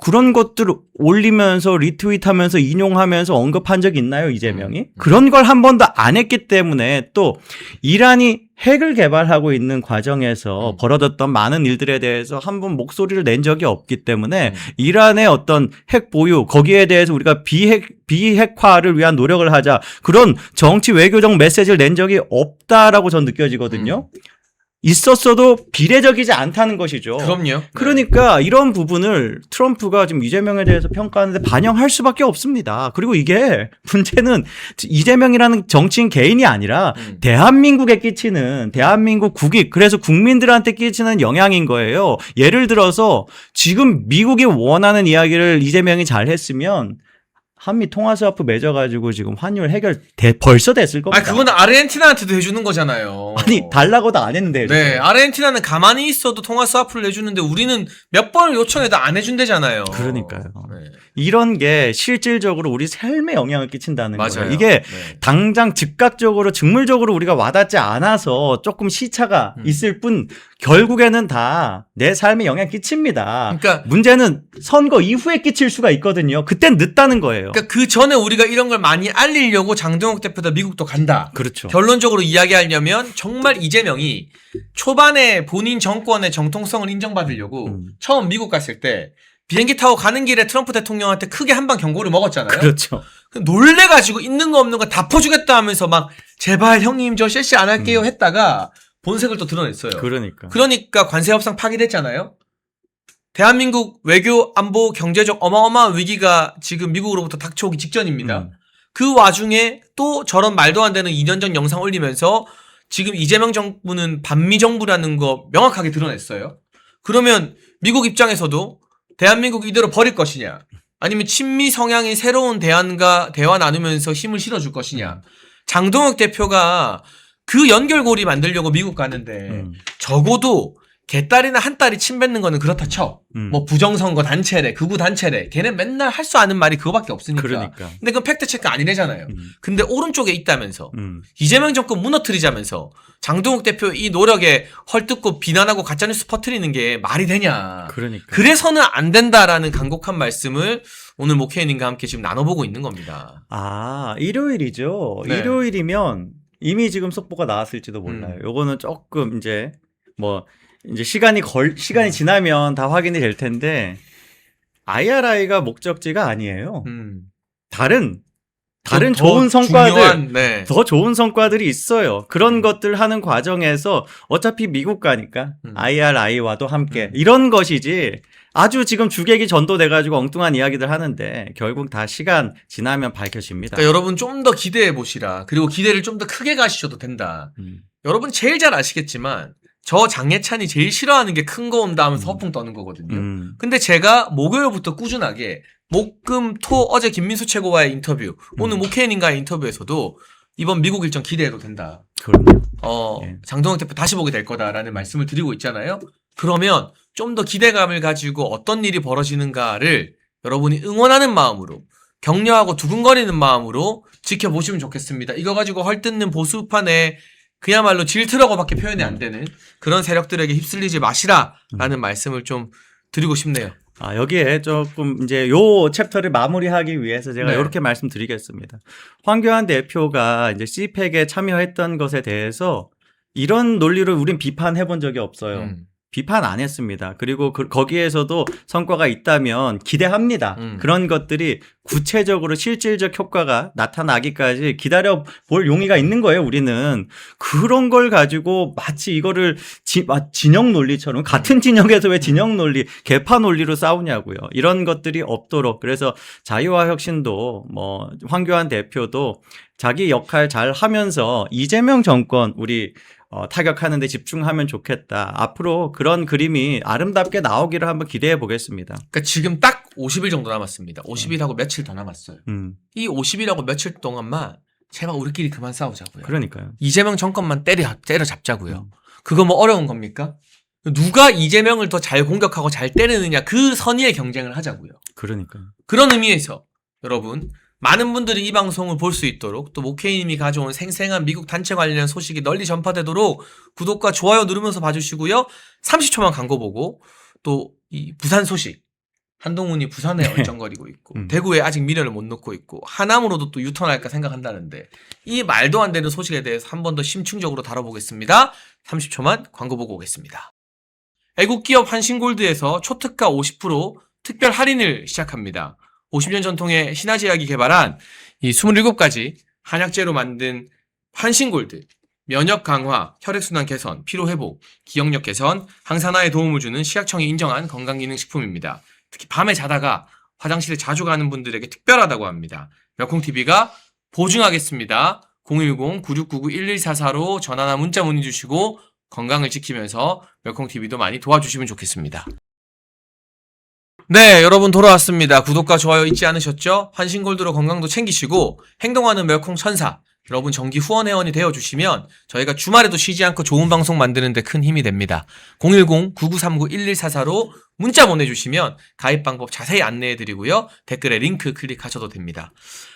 그런 것들을 올리면서 리트윗하면서 인용하면서 언급한 적 있나요, 이재명이? 그런 걸 한 번도 안 했기 때문에 또 이란이 핵을 개발하고 있는 과정에서 벌어졌던 많은 일들에 대해서 한 번 목소리를 낸 적이 없기 때문에 이란의 어떤 핵 보유 거기에 대해서 우리가 비핵화를 위한 노력을 하자 그런 정치 외교적 메시지를 낸 적이 없다라고 전 느껴지거든요. 있었어도 비례적이지 않다는 것이죠. 그럼요. 그러니까 이런 부분을 트럼프가 지금 이재명에 대해서 평가하는데 반영할 수밖에 없습니다. 그리고 이게 문제는 이재명이라는 정치인 개인이 아니라 대한민국에 끼치는 대한민국 국익 그래서 국민들한테 끼치는 영향인 거예요. 예를 들어서 지금 미국이 원하는 이야기를 이재명이 잘 했으면 한미 통화수합부 맺어가지고 지금 환율 해결 벌써 됐을 겁니다. 아, 그거는 아르헨티나한테도 해주는 거잖아요. 아니 달라고도 안 했는데. 네, 아르헨티나는 가만히 있어도 통화 스와프를 해주는데 우리는 몇 번을 요청해도 안 해준대잖아요. 그러니까요. 네. 이런 게 실질적으로 우리 삶에 영향을 끼친다는 맞아요. 거예요. 이게 네. 당장 즉각적으로 직물적으로 우리가 와닿지 않아서 조금 시차가 있을 뿐 결국에는 다 내 삶에 영향 끼칩니다. 그러니까 문제는 선거 이후에 끼칠 수가 있거든요. 그땐 늦다는 거예요. 그러니까 그 전에 우리가 이런 걸 많이 알리려고 장동혁 대표도 미국도 간다. 그렇죠. 결론적으로 이야기하려면 정말 이재명이 초반에 본인 정권의 정통성을 인정받으려고 처음 미국 갔을 때 비행기 타고 가는 길에 트럼프 대통령한테 크게 한 방 경고를 먹었잖아요. 그렇죠. 놀래가지고 있는 거 없는 거 다 퍼주겠다 하면서 막 제발 형님 저 실시 안 할게요 했다가 본색을 또 드러냈어요. 그러니까 관세 협상 파기됐잖아요. 대한민국 외교, 안보, 경제적 어마어마한 위기가 지금 미국으로부터 닥쳐오기 직전입니다. 그 와중에 또 저런 말도 안 되는 2년 전 영상 올리면서 지금 이재명 정부는 반미 정부라는 거 명확하게 드러냈어요. 그러면 미국 입장에서도 대한민국 이대로 버릴 것이냐 아니면 친미 성향의 새로운 대안과 대화 나누면서 힘을 실어줄 것이냐. 장동혁 대표가 그 연결고리 만들려고 미국 가는데 적어도 개딸이나 한 딸이 침 뱉는 거는 그렇다 쳐. 뭐 부정선거 단체래, 극우 단체래. 걔는 맨날 할 수 아는 말이 그거밖에 없으니까. 근데 그건 팩트체크 아니래잖아요. 근데 오른쪽에 있다면서 이재명 정권 무너뜨리자면서 장동욱 대표 이 노력에 헐뜯고 비난하고 가짜뉴스 퍼뜨리는 게 말이 되냐. 그래서는 안 된다라는 간곡한 말씀을 오늘 목회인님과 함께 지금 나눠보고 있는 겁니다. 아, 일요일이죠. 네. 일요일이면 이미 지금 속보가 나왔을지도 몰라요. 요거는 조금 이제 시간이 지나면 다 확인이 될 텐데 IRI가 목적지가 아니에요. 다른 좋은 성과들, 더 좋은 성과들이 있어요. 그런 것들 하는 과정에서 어차피 미국 가니까 IRI와도 함께 이런 것이지 아주 지금 주객이 전도돼가지고 엉뚱한 이야기들 하는데 결국 다 시간 지나면 밝혀집니다. 그러니까 여러분 좀 더 기대해 보시라. 그리고 기대를 좀 더 크게 가시셔도 된다. 여러분 제일 잘 아시겠지만 저 장예찬이 제일 싫어하는 게 큰 거 온다 하면서 허풍 떠는 거거든요. 근데 제가 목요일부터 꾸준하게 목, 금, 토 어제 김민수 최고와의 인터뷰 오늘 목혜인과의 인터뷰에서도 이번 미국 일정 기대해도 된다. 그럼요. 장동혁 대표 다시 보게 될 거다라는 말씀을 드리고 있잖아요. 그러면 좀 더 기대감을 가지고 어떤 일이 벌어지는가를 여러분이 응원하는 마음으로 격려하고 두근거리는 마음으로 지켜보시면 좋겠습니다. 이거 가지고 헐뜯는 보수판에 그야말로 질투라고밖에 표현이 안 되는 그런 세력들에게 휩쓸리지 마시라라는 말씀을 좀 드리고 싶네요. 여기에 조금 이제 요 챕터를 마무리하기 위해서 제가 네. 이렇게 말씀드리겠습니다. 황교안 대표가 이제 CPEC에 참여했던 것에 대해서 이런 논리로 우린 비판해 본 적이 없어요. 비판 안 했습니다. 그리고 거기에서도 성과가 있다면 기대합니다. 그런 것들이 구체적으로 실질적 효과가 나타나기까지 기다려 볼 용의가 있는 거예요, 우리는. 그런 걸 가지고 마치 이거를 진영 논리처럼 같은 진영에서 왜 진영 논리, 개파 논리로 싸우냐고요. 이런 것들이 없도록. 그래서 자유와 혁신도 황교안 대표도 자기 역할 잘 하면서 이재명 정권 우리 타격하는 데 집중하면 좋겠다. 앞으로 그런 그림이 아름답게 나오기를 한번 기대해 보겠습니다. 그러니까 지금 딱 50일 정도 남았습니다. 50일하고 며칠 더 남았어요. 이 50일하고 며칠 동안만 제발 우리끼리 그만 싸우자고요. 그러니까요. 이재명 정권만 때려잡자고요. 그거 뭐 어려운 겁니까? 누가 이재명을 더 잘 공격하고 잘 때리느냐 그 선의의 경쟁을 하자고요. 그러니까요. 그런 의미에서 여러분 많은 분들이 이 방송을 볼 수 있도록 또 모케이님이 가져온 생생한 미국 단체 관련 소식이 널리 전파되도록 구독과 좋아요 누르면서 봐주시고요. 30초만 광고 보고 또 이 부산 소식 한동훈이 부산에 얼쩡거리고 있고 대구에 아직 미련을 못 놓고 있고 하남으로도 또 유턴할까 생각한다는데 이 말도 안 되는 소식에 대해서 한 번 더 심층적으로 다뤄보겠습니다. 30초만 광고 보고 오겠습니다. 애국기업 한신골드에서 초특가 50% 특별 할인을 시작합니다. 50년 전통의 신화제약이 개발한 이 27가지 한약재로 만든 한신골드, 면역 강화, 혈액순환 개선, 피로 회복, 기억력 개선, 항산화에 도움을 주는 시약청이 인정한 건강기능식품입니다. 특히 밤에 자다가 화장실에 자주 가는 분들에게 특별하다고 합니다. 멸콩TV가 보증하겠습니다. 010-9699-1144로 전화나 문자 문의 주시고 건강을 지키면서 멸콩TV도 많이 도와주시면 좋겠습니다. 네, 여러분 돌아왔습니다. 구독과 좋아요 잊지 않으셨죠? 한신골드로 건강도 챙기시고 행동하는 멸콩 천사 여러분 정기 후원 회원이 되어주시면 저희가 주말에도 쉬지 않고 좋은 방송 만드는 데 큰 힘이 됩니다. 010-9939-1144로 문자 보내주시면 가입 방법 자세히 안내해드리고요. 댓글에 링크 클릭하셔도 됩니다.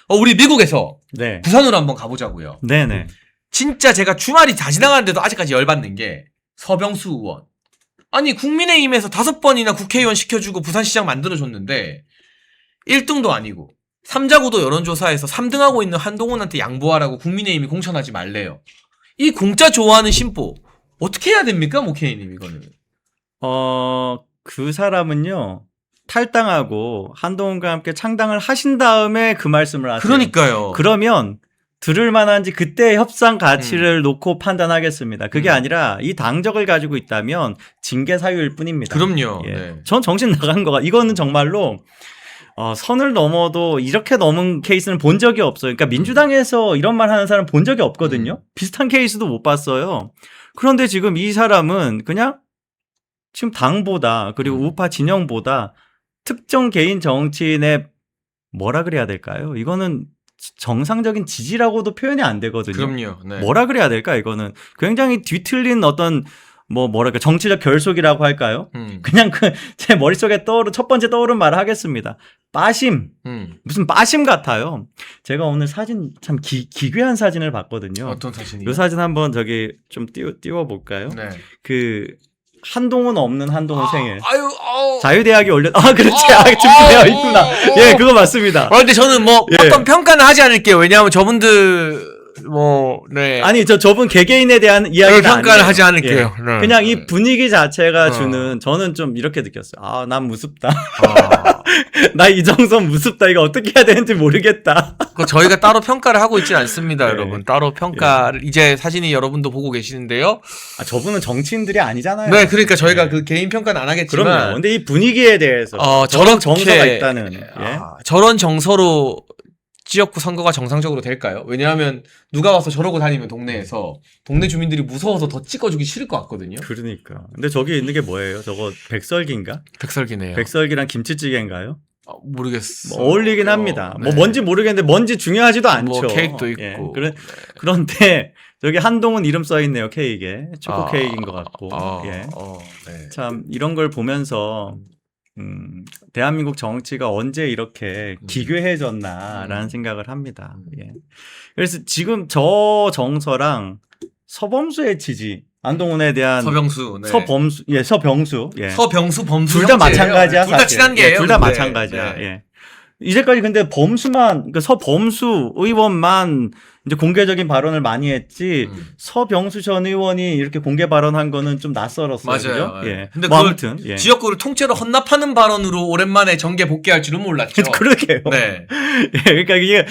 우리 미국에서 네. 부산으로 한번 가보자고요. 네네. 진짜 제가 주말이 다 지나가는데도 아직까지 열받는 게 서병수 의원. 아니 국민의힘에서 5번이나 국회의원 시켜주고 부산시장 만들어줬는데 1등도 아니고 3자구도 여론조사에서 3등하고 있는 한동훈한테 양보하라고 국민의힘이 공천하지 말래요. 이 공짜 좋아하는 심보 어떻게 해야 됩니까? 모케이님 이거는. 그 사람은요. 탈당하고 한동훈과 함께 창당을 하신 다음에 그 말씀을 하세요. 그러니까요. 그러면 들을 만한지 그때 협상 가치를 놓고 판단하겠습니다. 그게 아니라 이 당적을 가지고 있다면 징계 사유일 뿐입니다. 그럼요. 예. 네. 전 정신 나간 거가 이거는 정말로 선을 넘어도 이렇게 넘은 케이스는 본 적이 없어요. 그러니까 민주당에서 이런 말 하는 사람 본 적이 없거든요. 비슷한 케이스도 못 봤어요. 그런데 지금 이 사람은 그냥 지금 당보다 그리고 우파 진영보다 특정 개인 정치인의 뭐라 그래야 될까요? 이거는 정상적인 지지라고도 표현이 안 되거든요. 그럼요. 네. 뭐라 그래야 될까 이거는 굉장히 뒤틀린 어떤 뭐랄까 정치적 결속이라고 할까요? 그냥 제 머릿속에 첫 번째 떠오른 말을 하겠습니다. 빠심. 무슨 빠심 같아요. 제가 오늘 사진 참 기괴한 사진을 봤거든요. 어떤 사진이요? 이 사진 한번 좀 띄워볼까요? 네. 한동훈 없는 한동훈 생일. 아유, 자유대학이 그렇지. 준비되어 있구나. 예, 그거 맞습니다. 근데 저는 어떤 평가는 하지 않을게요. 왜냐하면 저분들, 네. 아니, 저분 개개인에 대한 이야기는 평가를 아니에요. 하지 않을게요. 예. 네. 그냥 이 분위기 자체가 저는 좀 이렇게 느꼈어요. 난 무섭다. 나 이정선 무섭다. 이거 어떻게 해야 되는지 모르겠다. 저희가 따로 평가를 하고 있진 않습니다, 네. 여러분. 따로 평가를, 이제 사진이 여러분도 보고 계시는데요. 저분은 정치인들이 아니잖아요. 네, 그러니까 저희가 그 개인 평가는 안 하겠지만. 그럼요. 근데 이 분위기에 대해서 저런 정서가 있다는. 저런 정서로 지역구 선거가 정상적으로 될까요? 왜냐하면 누가 와서 저러고 다니면 동네에서 동네 주민들이 무서워서 더 찍어주기 싫을 것 같거든요. 그러니까. 근데 저기 있는 게 뭐예요? 저거 백설기인가? 백설기네요. 백설기랑 김치찌개인가요? 모르겠어요. 어울리긴 합니다. 네. 뭔지 모르겠는데 뭔지 중요하지도 않죠. 케이크도 있고. 예. 그런데 저기 한동훈 이름 써 있네요. 케이크에. 초코 케이크인 것 같고. 예. 네. 참 이런 걸 보면서 대한민국 정치가 언제 이렇게 기괴해졌나라는 생각을 합니다. 예. 그래서 지금 저 정서랑 서범수의 지지, 안동훈에 대한 서병수, 네. 서병수, 예. 서병수, 범수 둘 다 형제예요. 마찬가지야. 둘 다 사실. 친한 게예요. 둘 다 근데. 마찬가지야. 네. 예. 이제까지 근데 그러니까 서범수 의원만 이제 공개적인 발언을 많이 했지 서병수 전 의원이 이렇게 공개 발언한 거는 좀 낯설었어요. 맞아요. 그죠? 예. 근데 뭐 그걸 아무튼 예. 지역구를 통째로 헌납하는 발언으로 오랜만에 정계 복귀할 줄은 몰랐죠. 그러게요. 네. 예, 그러니까 이게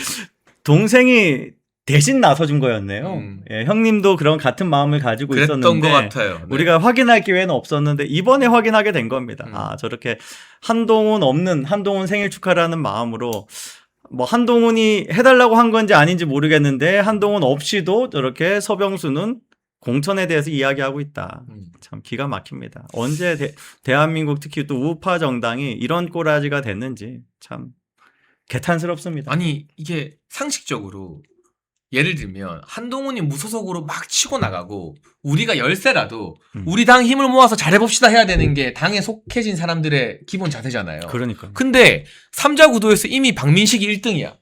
동생이 대신 나서준 거였네요. 예, 형님도 그런 같은 마음을 가지고 그랬던 있었는데 것 같아요. 네. 우리가 확인할 기회는 없었는데 이번에 확인하게 된 겁니다. 아, 저렇게 한동훈 생일 축하라는 마음으로 뭐 한동훈이 해달라고 한 건지 아닌지 모르겠는데 한동훈 없이도 저렇게 서병수는 공천에 대해서 이야기하고 있다. 참 기가 막힙니다. 언제 대한민국 특히 또 우파 정당이 이런 꼬라지가 됐는지 참 개탄스럽습니다. 아니 이게 상식적으로 예를 들면 한동훈이 무소속으로 막 치고 나가고 우리가 열세라도 우리 당 힘을 모아서 잘해봅시다 해야 되는 게 당에 속해진 사람들의 기본 자세잖아요. 그러니까. 근데 삼자 구도에서 이미 박민식이 1등이야.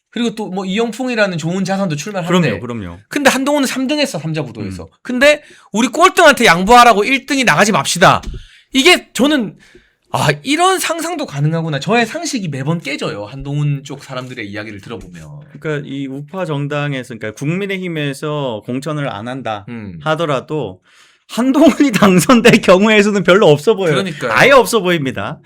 그리고 또 뭐 이영풍이라는 좋은 자산도 출마한데. 그럼요. 근데 한동훈은 3등했어 삼자 구도에서. 근데 우리 꼴등한테 양보하라고 1등이 나가지 맙시다. 이게 저는 이런 상상도 가능하구나. 저의 상식이 매번 깨져요. 한동훈 쪽 사람들의 이야기를 들어보면. 그러니까 이 우파 정당에서, 그러니까 국민의힘에서 공천을 안 한다 하더라도 한동훈이 당선될 경우에서는 별로 없어 보여요. 그러니까요. 아예 없어 보입니다.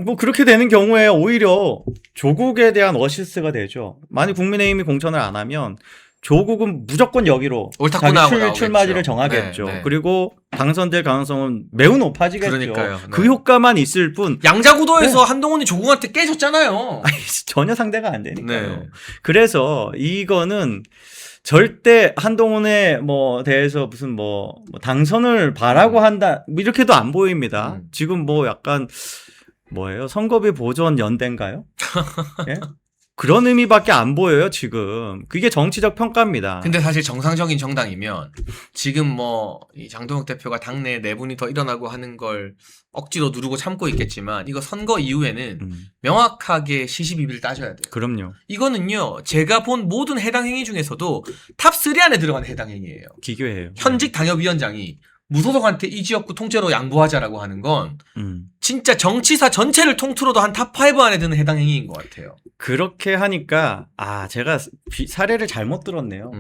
뭐 그렇게 되는 경우에 오히려 조국에 대한 어시스트가 되죠. 만약 국민의힘이 공천을 안 하면 조국은 무조건 여기로 옳다구나 하고 나오겠죠. 출마지를 정하겠죠. 네. 그리고 당선될 가능성은 매우 높아지겠죠. 그러니까요. 네. 그 효과만 있을 뿐 양자 구도에서 한동훈이 조국한테 깨졌잖아요. 전혀 상대가 안 되니까요. 네. 그래서 이거는 절대 한동훈에 뭐 대해서 무슨 뭐 당선을 바라고 한다 뭐 이렇게도 안 보입니다. 지금 뭐 약간 뭐예요? 선거비 보전 연대인가요? 예? 그런 의미밖에 안 보여요, 지금. 그게 정치적 평가입니다. 근데 사실 정상적인 정당이면 지금 뭐 이 장동혁 대표가 당내 내분이 더 일어나고 하는 걸 억지로 누르고 참고 있겠지만 이거 선거 이후에는 명확하게 시시비비를 따져야 돼요. 그럼요. 이거는요. 제가 본 모든 해당 행위 중에서도 탑3 안에 들어가는 해당 행위예요. 기교예요. 현직 당협위원장이 무소속한테 이 지역구 통째로 양보하자라고 하는 건 진짜 정치사 전체를 통틀어도 한 탑5 안에 드는 해당 행위인 것 같아요. 그렇게 하니까 제가 사례를 잘못 들었네요.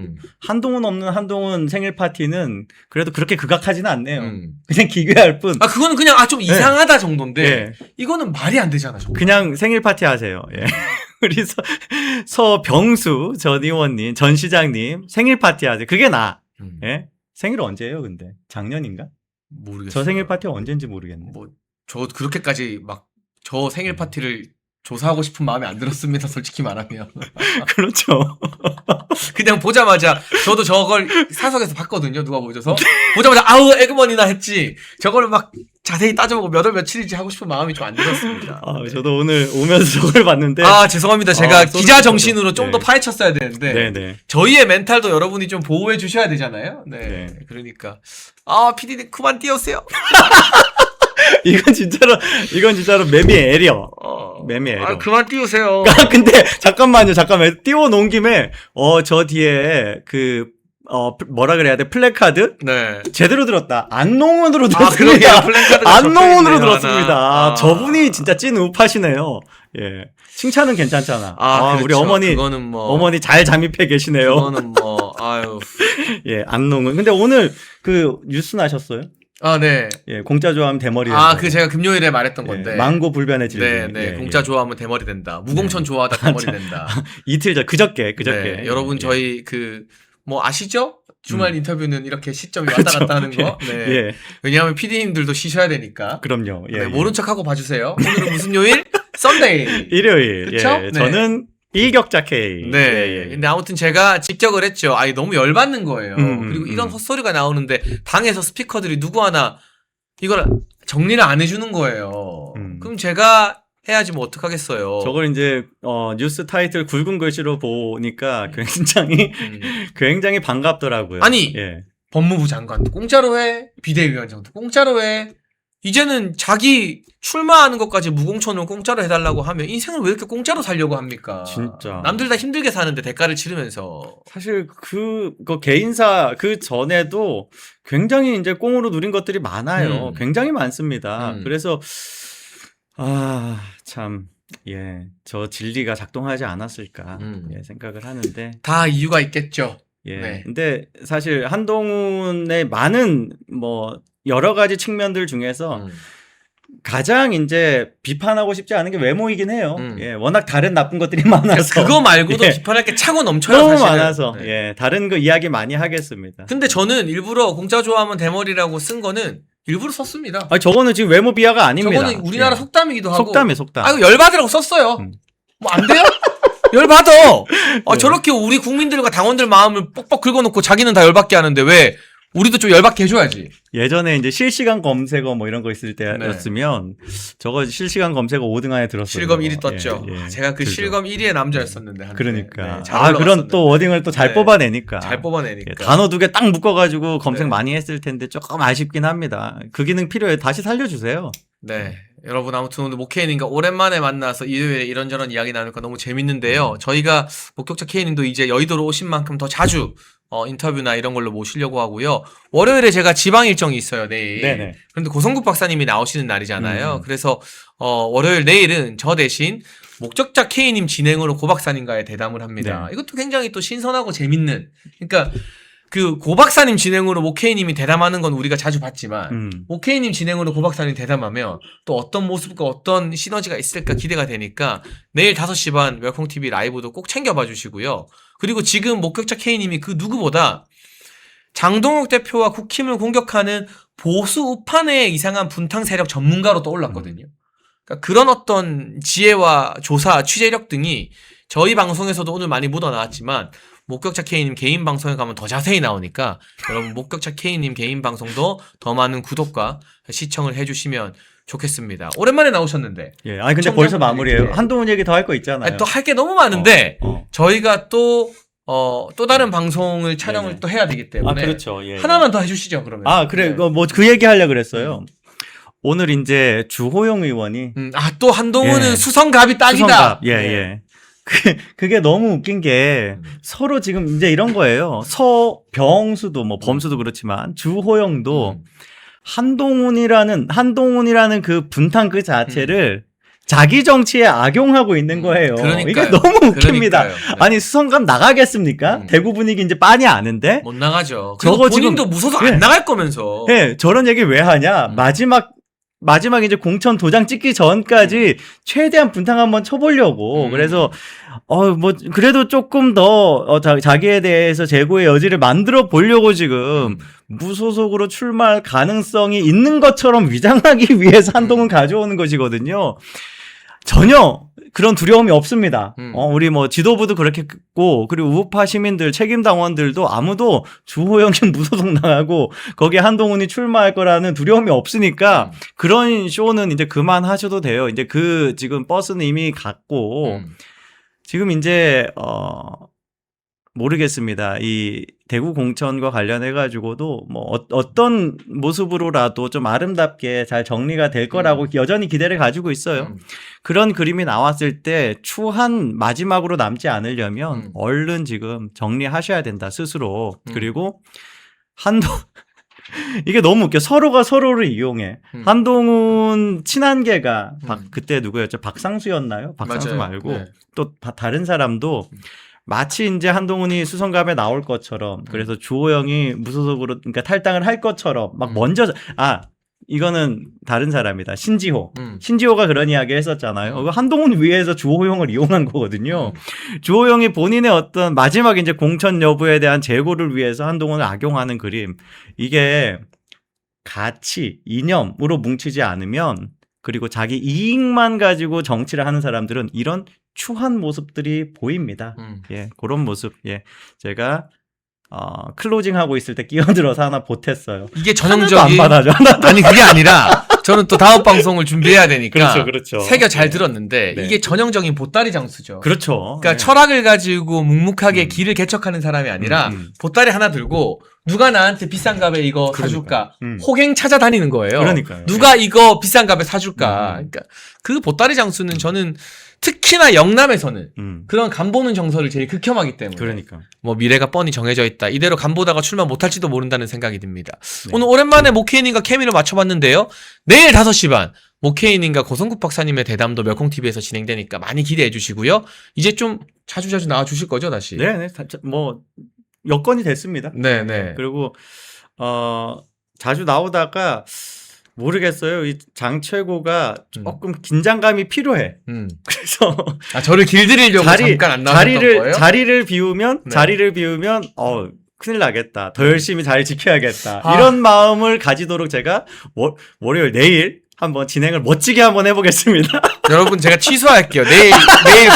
한동훈 없는 한동훈 생일 파티는 그래도 그렇게 극악하지는 않네요. 그냥 기괴할 뿐. 그거는 그냥 좀 이상하다 정도인데 네. 이거는 말이 안 되잖아. 정말. 그냥 생일 파티 하세요. 예. 우리 서병수 전 의원님, 전 시장님 생일 파티 하세요. 그게 예? 생일 언제예요, 근데? 작년인가? 모르겠어요. 저 생일 파티 언제인지 모르겠네. 저 그렇게까지 막 저 생일 파티를 조사하고 싶은 마음이 안 들었습니다. 솔직히 말하면. 그렇죠. 그냥 보자마자 저도 저걸 사석에서 봤거든요. 누가 보여줘서 보자마자 아우 에그머니나 했지. 저거를 막 자세히 따져보고 몇 월 며칠인지 하고 싶은 마음이 좀 안 들었습니다. 저도 오늘 오면서 저걸 봤는데 죄송합니다. 제가 기자 정신으로 좀 더 파헤쳤어야 되는데 네네. 저희의 멘탈도 여러분이 좀 보호해 주셔야 되잖아요. 네. 그러니까 PD님 그만 띄우세요. 이건 진짜로 매미 애려. 매미 애려. 그만 띄우세요. 근데 잠깐만요. 띄워 놓은 김에 저 뒤에 뭐라 그래야 돼? 플래카드? 네. 제대로 들었다. 안농훈으로 들었습니다. 그러게요. 플래카드가 안농훈으로 들었습니다. 저분이 진짜 찐 우파시네요. 예. 칭찬은 괜찮잖아. 그렇죠. 우리 어머니 잘 잠입해 계시네요. 그거는 아유. 예, 안농훈. 근데 오늘 뉴스 나셨어요? 네. 예, 공짜 좋아하면 대머리. 제가 금요일에 말했던 건데. 망고 불변의 질문. 네. 공짜 좋아하면 대머리 된다. 무공천 좋아하다 대머리 된다. 이틀 전, 그저께. 네, 여러분 저희 아시죠? 주말 인터뷰는 이렇게 시점이 왔다 갔다 하는 거. 네. 예. 왜냐하면 PD님들도 쉬셔야 되니까. 그럼요. 예. 네, 모른 척하고 봐주세요. 오늘은 무슨 요일? 썬데이. 일요일. 그쵸? 예. 네. 저는 일격자 K. 네. 근데 아무튼 제가 직격을 했죠. 너무 열받는 거예요. 그리고 이런 헛소리가 나오는데 당에서 스피커들이 누구 하나 이걸 정리를 안 해주는 거예요. 그럼 제가 해야지 뭐 어떡하겠어요. 저걸 이제 뉴스 타이틀 굵은 글씨로 보니까 굉장히 반갑더라고요. 아니 예. 법무부 장관도 공짜로 해, 비대위원장도 공짜로 해. 이제는 자기 출마하는 것까지 무공천으로 공짜로 해달라고 하면 인생을 왜 이렇게 공짜로 살려고 합니까? 진짜. 남들 다 힘들게 사는데 대가를 치르면서. 사실 그 개인사 그 전에도 굉장히 이제 꽁으로 누린 것들이 많아요. 굉장히 많습니다. 그래서 참 저 진리가 작동하지 않았을까 생각을 하는데 다 이유가 있겠죠. 네. 근데 사실 한동훈의 많은 여러 가지 측면들 중에서 가장 이제 비판하고 싶지 않은 게 외모이긴 해요. 워낙 다른 나쁜 것들이 많아서. 그거 말고도 비판할 게 차고 넘쳐요. 너무 사실은. 많아서. 다른 거 이야기 많이 하겠습니다. 근데 저는 일부러 공짜 좋아하면 대머리라고 쓴 거는 일부러 썼습니다. 저거는 지금 외모 비하가 아닙니다. 저거는 우리나라 속담이기도 하고. 속담. 이거 열받으라고 썼어요. 뭐 안 돼요? 열받아. 저렇게 우리 국민들과 당원들 마음을 뻑뻑 긁어놓고 자기는 다 열받게 하는데 왜 우리도 좀 열받게 해줘야지. 예전에 이제 실시간 검색어 이런 거 있을 때였으면 저거 실시간 검색어 5등 안에 들었어요. 실검 1위 떴죠. 제가 그 그렇죠. 실검 1위의 남자였었는데. 그러니까. 잘 그런 또 워딩을 또 잘 뽑아내니까. 잘 뽑아내니까. 단어 2개 딱 묶어가지고 검색 많이 했을 텐데 조금 아쉽긴 합니다. 그 기능 필요해. 다시 살려주세요. 네. 여러분 아무튼 오늘 목케이님과 오랜만에 만나서 일요일에 이런저런 이야기 나누니까 너무 재밌는데요. 저희가 목격자 K님도 이제 여의도로 오신 만큼 더 자주 인터뷰나 이런 걸로 모시려고 하고요. 월요일에 제가 지방 일정이 있어요, 내일. 네네. 그런데 고성국 박사님이 나오시는 날이잖아요. 그래서 월요일 내일은 저 대신 목격자 K님 진행으로 고 박사님과의 대담을 합니다. 네. 이것도 굉장히 또 신선하고 재밌는. 그러니까 그 고 박사님 진행으로 목케이님이 대담하는 건 우리가 자주 봤지만 목케이님 진행으로 고 박사님 대담하면 또 어떤 모습과 어떤 시너지가 있을까 기대가 되니까 내일 5시 반 웰컴TV 라이브도 꼭 챙겨봐 주시고요. 그리고 지금 목격자 K님이 그 누구보다 장동욱 대표와 국힘을 공격하는 보수 우판의 이상한 분탕 세력 전문가로 떠올랐거든요. 그러니까 그런 어떤 지혜와 조사, 취재력 등이 저희 방송에서도 오늘 많이 묻어나왔지만 목격자 K님 개인 방송에 가면 더 자세히 나오니까 여러분 목격자 K님 개인 방송도 더 많은 구독과 시청을 해주시면 좋겠습니다. 오랜만에 나오셨는데. 근데 벌써 마무리예요. 한동훈 얘기 더 할 거 있잖아요. 또 할 게 너무 많은데 저희가 또 다른 방송을 촬영을 또 해야 되기 때문에. 그렇죠. 하나만 더 해주시죠, 그러면. 그래. 그 얘기 하려고 그랬어요. 오늘 이제 주호영 의원이. 또 한동훈은 수성갑이 딱이다. 수성갑. 그게 너무 웃긴 게 서로 지금 이제 이런 거예요. 서병수도 범수도 그렇지만 주호영도 한동훈이라는 그 분탕 그 자체를 자기 정치에 악용하고 있는 거예요. 그러니까요. 이게 너무 웃깁니다. 네. 아니 수성감 나가겠습니까? 대구 분위기 이제 빤히 아는데 못 나가죠. 저거 본인도 무서워서 안 나갈 거면서. 저런 얘기 왜 하냐? 마지막 이제 공천 도장 찍기 전까지 최대한 분탕 한번 쳐보려고. 그래서, 그래도 조금 더, 자기에 대해서 재고의 여지를 만들어 보려고 지금 무소속으로 출마할 가능성이 있는 것처럼 위장하기 위해서 한동훈 가져오는 것이거든요. 전혀 그런 두려움이 없습니다. 우리 지도부도 그렇겠고, 그리고 우파 시민들, 책임당원들도 아무도 주호영이 무소속 나가고, 거기에 한동훈이 출마할 거라는 두려움이 없으니까, 그런 쇼는 이제 그만하셔도 돼요. 이제 지금 버스는 이미 갔고, 지금 이제, 모르겠습니다. 이 대구 공천과 관련해가지고도 어떤 모습으로라도 좀 아름답게 잘 정리가 될 거라고 여전히 기대를 가지고 있어요. 그런 그림이 나왔을 때 추한 마지막으로 남지 않으려면 얼른 지금 정리하셔야 된다, 스스로. 그리고 이게 너무 웃겨. 서로가 서로를 이용해. 한동훈 친한계가 그때 누구였죠? 박상수였나요? 박상수 맞아요. 말고 네. 또 다른 사람도 마치 이제 한동훈이 수성갑에 나올 것처럼, 그래서 주호영이 무소속으로, 그러니까 탈당을 할 것처럼 먼저 이거는 다른 사람이다. 신지호가 그런 이야기 했었잖아요. 한동훈 위해서 주호영을 이용한 거거든요. 주호영이 본인의 어떤 마지막 이제 공천 여부에 대한 재고를 위해서 한동훈을 악용하는 그림. 이게 가치, 이념으로 뭉치지 않으면, 그리고 자기 이익만 가지고 정치를 하는 사람들은 이런 추한 모습들이 보입니다. 그런 모습. 제가 클로징 하고 있을 때 끼어들어서 하나 보탰어요. 이게 전형적인 안 받아줘. 아니 그게 아니라 저는 또 다음 방송을 준비해야 되니까 그렇죠. 새겨 잘 들었는데 네. 이게 전형적인 보따리 장수죠. 그렇죠. 그러니까 네. 철학을 가지고 묵묵하게 길을 개척하는 사람이 아니라 보따리 하나 들고 누가 나한테 비싼 값에 이거 사줄까? 호갱 찾아다니는 거예요. 그러니까요. 누가 이거 비싼 값에 사줄까? 그러니까 그 보따리 장수는 저는 특히나 영남에서는 그런 간 보는 정서를 제일 극혐하기 때문에 그러니까. 뭐 미래가 뻔히 정해져 있다. 이대로 간 보다가 출마 못할지도 모른다는 생각이 듭니다. 네. 오늘 오랜만에 모케이님과 케미를 맞춰봤는데요. 내일 5시 반 모케이님과 고성국 박사님의 대담도 멸콩TV에서 진행되니까 많이 기대해 주시고요. 이제 좀 자주 나와 주실 거죠, 다시? 네. 뭐 여건이 됐습니다. 네. 그리고 자주 나오다가 모르겠어요. 이 장 최고가 조금 긴장감이 필요해. 그래서 저를 길들이려고 잠깐 안 나왔던 거예요? 자리를 비우면 큰일 나겠다. 더 열심히 자리 지켜야겠다. 이런 마음을 가지도록 제가 월요일 내일 한번 진행을 멋지게 한번 해보겠습니다. 여러분 제가 취소할게요. 내일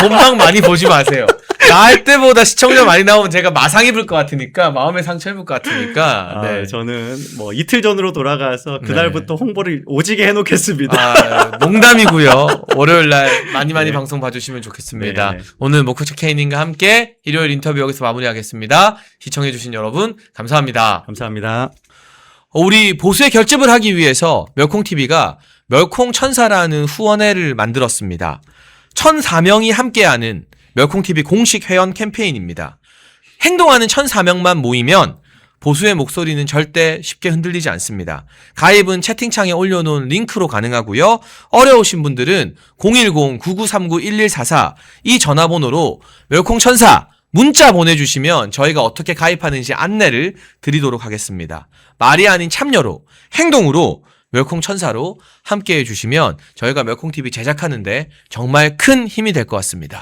본방 많이 보지 마세요. 나 할 때보다 시청자 많이 나오면 제가 마상 입을 것 같으니까 마음의 상처 입을 것 같으니까. 네. 저는 뭐 이틀 전으로 돌아가서 그날부터 홍보를 오지게 해놓겠습니다. 농담이고요. 월요일 날 많이 방송 봐주시면 좋겠습니다. 네. 오늘 목표책 케이님과 함께 일요일 인터뷰 여기서 마무리하겠습니다. 시청해주신 여러분 감사합니다. 감사합니다. 우리 보수의 결집을 하기 위해서 멸콩TV가 멸콩천사라는 후원회를 만들었습니다. 1,004명이 함께하는 멸콩TV 공식 회원 캠페인입니다. 행동하는 1,004명만 모이면 보수의 목소리는 절대 쉽게 흔들리지 않습니다. 가입은 채팅창에 올려놓은 링크로 가능하고요. 어려우신 분들은 010-9939-1144 이 전화번호로 멸콩천사 문자 보내주시면 저희가 어떻게 가입하는지 안내를 드리도록 하겠습니다. 말이 아닌 참여로, 행동으로 멸콩천사로 함께해 주시면 저희가 멸콩TV 제작하는데 정말 큰 힘이 될 것 같습니다.